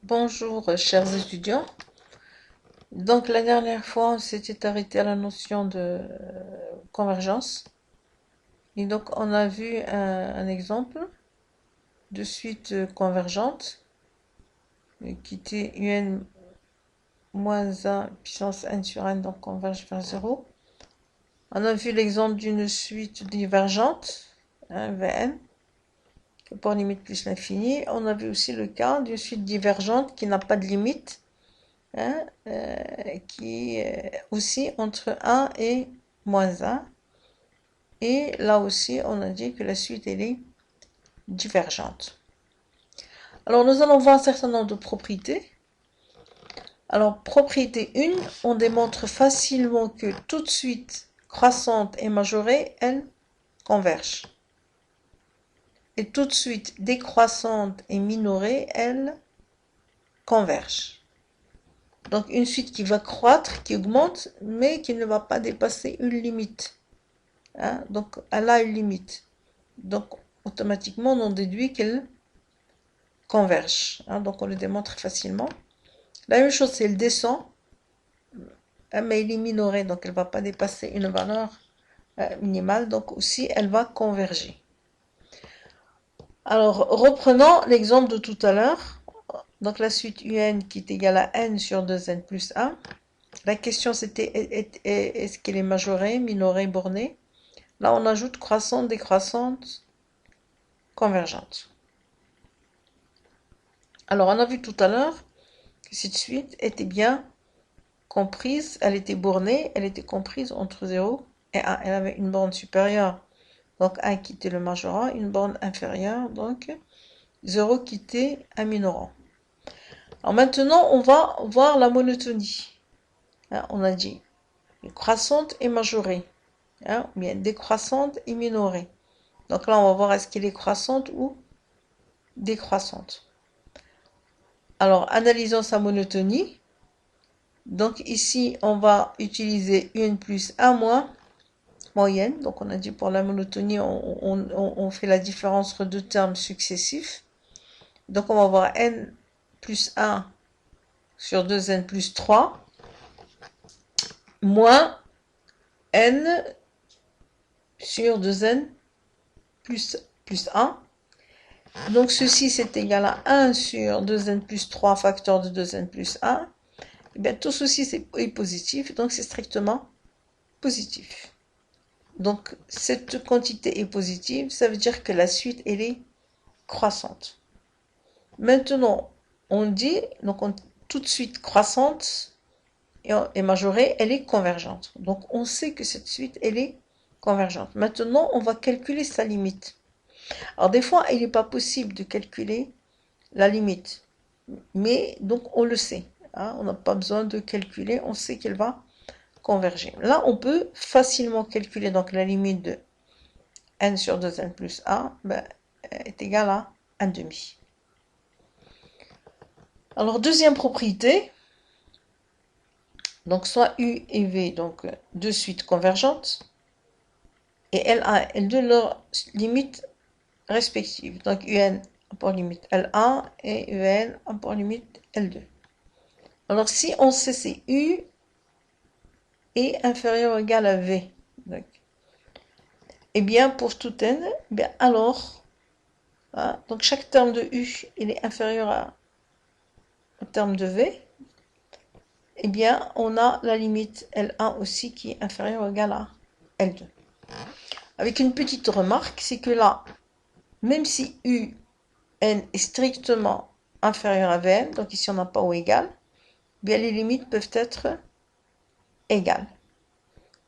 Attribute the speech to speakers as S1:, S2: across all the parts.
S1: Bonjour chers étudiants. Donc la dernière fois on s'était arrêté à la notion de convergence. Et donc on a vu un exemple de suite convergente qui était un moins 1 puissance n sur n, donc converge vers 0. On a vu l'exemple d'une suite divergente, Vn, pour limite plus l'infini. On a vu aussi le cas d'une suite divergente qui n'a pas de limite, qui est aussi entre 1 et moins 1. Et là aussi, on a dit que la suite, elle est divergente. Alors, nous allons voir un certain nombre de propriétés. Alors, propriété 1, on démontre facilement que toute suite croissante et majorée, elle converge. Et toute suite décroissante et minorée, elle converge. Donc, une suite qui va croître, qui augmente, mais qui ne va pas dépasser une limite. Donc, elle a une limite. Donc, automatiquement, on déduit qu'elle converge. Donc, on le démontre facilement. La même chose, si elle descend, mais elle est minorée, donc elle ne va pas dépasser une valeur minimale. Donc, aussi, elle va converger. Alors, reprenons l'exemple de tout à l'heure. Donc, la suite un qui est égale à n sur 2n plus 1. La question, c'était est-ce qu'elle est majorée, minorée, bornée? Là, on ajoute croissante, décroissante, convergente. Alors, on a vu tout à l'heure que cette suite était bien comprise, elle était bornée, elle était comprise entre 0 et 1. Elle avait une borne supérieure, donc 1 qui était le majorant, une borne inférieure, donc 0 qui était un minorant. Alors maintenant, on va voir la monotonie. On a dit croissante et majorée, ou bien décroissante et minorée. Donc là, on va voir est-ce qu'elle est croissante ou décroissante. Alors, analysons sa monotonie. Donc ici, on va utiliser une plus 1 moins moyenne. Donc on a dit pour la monotonie, on fait la différence entre deux termes successifs. Donc on va avoir n plus 1 sur 2n plus 3 moins n sur 2n plus 1. Donc ceci c'est égal à 1 sur 2n plus 3 facteur de 2n plus 1. Et bien tout ceci est positif, donc c'est strictement positif. Donc cette quantité est positive, ça veut dire que la suite elle est croissante. Maintenant, on dit, donc tout de suite croissante et majorée, elle est convergente. Donc on sait que cette suite elle est convergente. Maintenant, on va calculer sa limite. Alors des fois, il n'est pas possible de calculer la limite, mais donc on le sait. On n'a pas besoin de calculer, on sait qu'elle va converger. Là, on peut facilement calculer donc la limite de n sur 2n plus 1 est égale à 1,5. Alors, deuxième propriété, donc soit U et V, donc deux suites convergentes, et LA et L2 leurs limites respectives. Donc UN a pour limite L1 et UN a pour limite L2. Alors si on sait si U est inférieur ou égal à V, donc, et bien pour tout n, bien alors, donc chaque terme de U il est inférieur au terme de V, eh bien on a la limite L1 aussi qui est inférieure ou égale à L2. Avec une petite remarque, c'est que là, même si UN est strictement inférieur à Vn, donc ici on n'a pas ou égal, bien les limites peuvent être égales.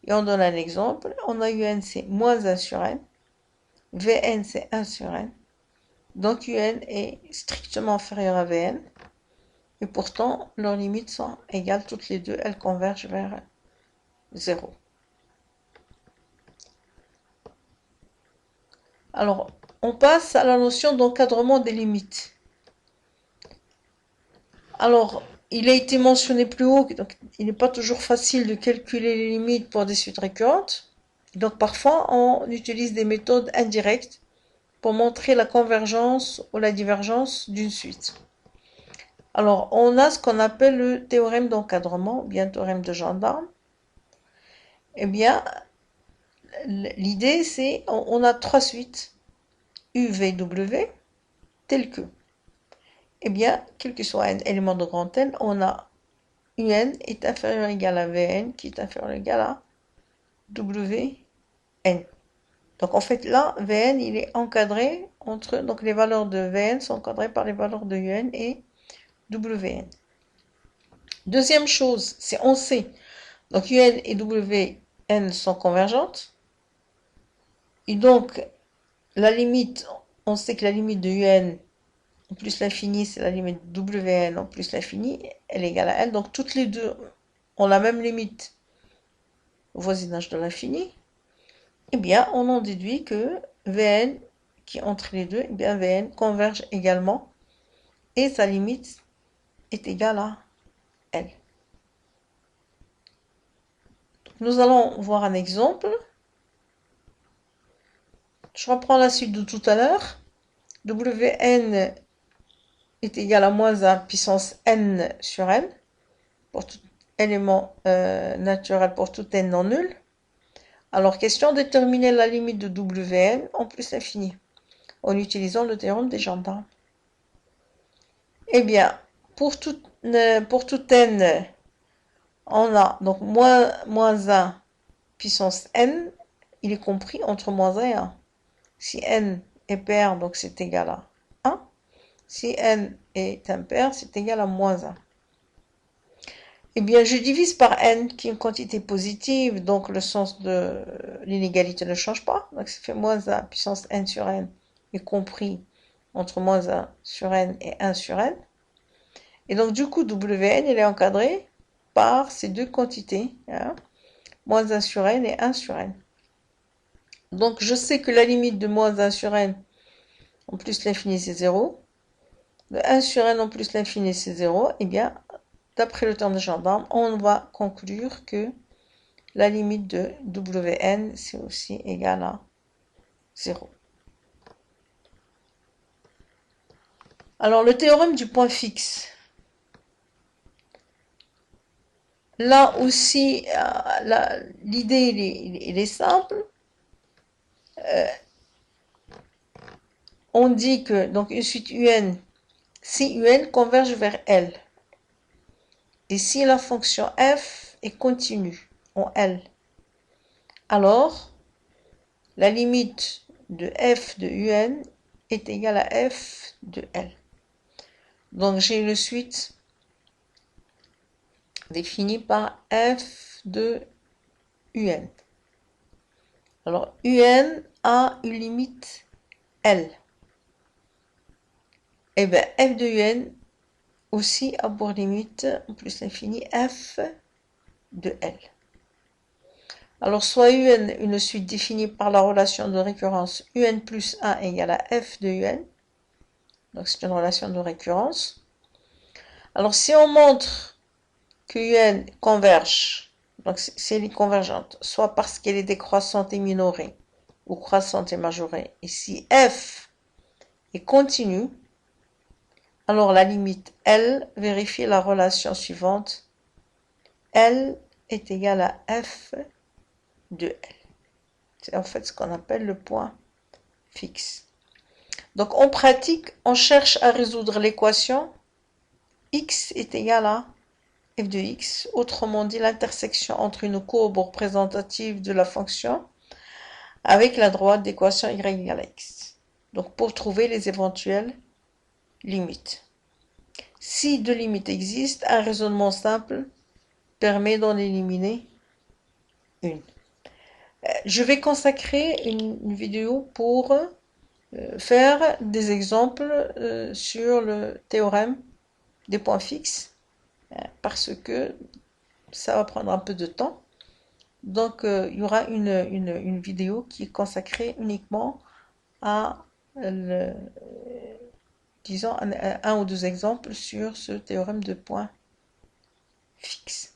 S1: Et on donne un exemple, on a UN c'est moins 1 sur n, Vn c'est 1 sur n, donc UN est strictement inférieur à Vn, et pourtant leurs limites sont égales, toutes les deux, elles convergent vers 0. Alors, on passe à la notion d'encadrement des limites. Alors, il a été mentionné plus haut, donc il n'est pas toujours facile de calculer les limites pour des suites récurrentes. Donc parfois, on utilise des méthodes indirectes pour montrer la convergence ou la divergence d'une suite. Alors, on a ce qu'on appelle le théorème d'encadrement, ou bien théorème de gendarme. Eh bien, l'idée, c'est, on a trois suites, U, V, W, telles que, eh bien, quel que soit un élément de grand N, on a UN est inférieur ou égal à Vn, qui est inférieur ou égal à Wn. Donc, en fait, là, Vn, il est encadré entre, donc les valeurs de Vn sont encadrées par les valeurs de Un et Wn. Deuxième chose, c'est on sait, donc Un et Wn sont convergentes. Et donc, la limite, on sait que la limite de Un en plus l'infini, c'est la limite Wn en plus l'infini, elle est égale à L. Donc, toutes les deux ont la même limite au voisinage de l'infini. Eh bien, on en déduit que Vn, qui est entre les deux, eh bien, Vn converge également et sa limite est égale à L. Donc, nous allons voir un exemple. Je reprends la suite de tout à l'heure. Wn est égal à moins 1 puissance n sur n pour tout élément naturel pour tout n non nul. Alors, question de déterminer la limite de Wn en plus l'infini en utilisant le théorème des gendarmes. Eh bien, pour tout n, on a donc moins 1 puissance n, il est compris entre moins 1 et 1. Si n est pair, donc c'est égal à 1. Si n est impair, c'est égal à moins 1. Eh bien, je divise par n, qui est une quantité positive, donc le sens de l'inégalité ne change pas. Donc, ça fait moins 1 puissance n sur n, est compris entre moins 1 sur n et 1 sur n. Et donc, du coup, Wn, il est encadré par ces deux quantités, hein, moins 1 sur n et 1 sur n. Donc, je sais que la limite de moins 1 sur n en plus l'infini, c'est 0. De 1 sur n en plus l'infini, c'est 0. Eh bien, d'après le théorème de gendarme, on va conclure que la limite de Wn, c'est aussi égal à 0. Alors, le théorème du point fixe. Là aussi, l'idée, il est simple. On dit que donc une suite UN, si UN converge vers L, et si la fonction f est continue en L, alors la limite de f de UN est égale à f de L. Donc j'ai une suite définie par f de UN. Alors UN a une limite L. Et bien f de UN aussi a pour limite, en plus l'infini, f de L. Alors, soit UN, une suite définie par la relation de récurrence UN plus 1 égale à f de UN. Donc, c'est une relation de récurrence. Alors, si on montre que UN converge, donc c'est convergente, soit parce qu'elle est décroissante et minorée, ou croissante et majorée, et si f est continue, alors la limite L vérifie la relation suivante. L est égal à f de L. C'est en fait ce qu'on appelle le point fixe. Donc en pratique, on cherche à résoudre l'équation x est égal à f de x, autrement dit l'intersection entre une courbe représentative de la fonction avec la droite d'équation y égale à x. Donc pour trouver les éventuelles limites. Si deux limites existent, un raisonnement simple permet d'en éliminer une. Je vais consacrer une vidéo pour faire des exemples sur le théorème des points fixes, parce que ça va prendre un peu de temps. Donc, il y aura une vidéo qui est consacrée uniquement à, disons, un ou deux exemples sur ce théorème de points fixes.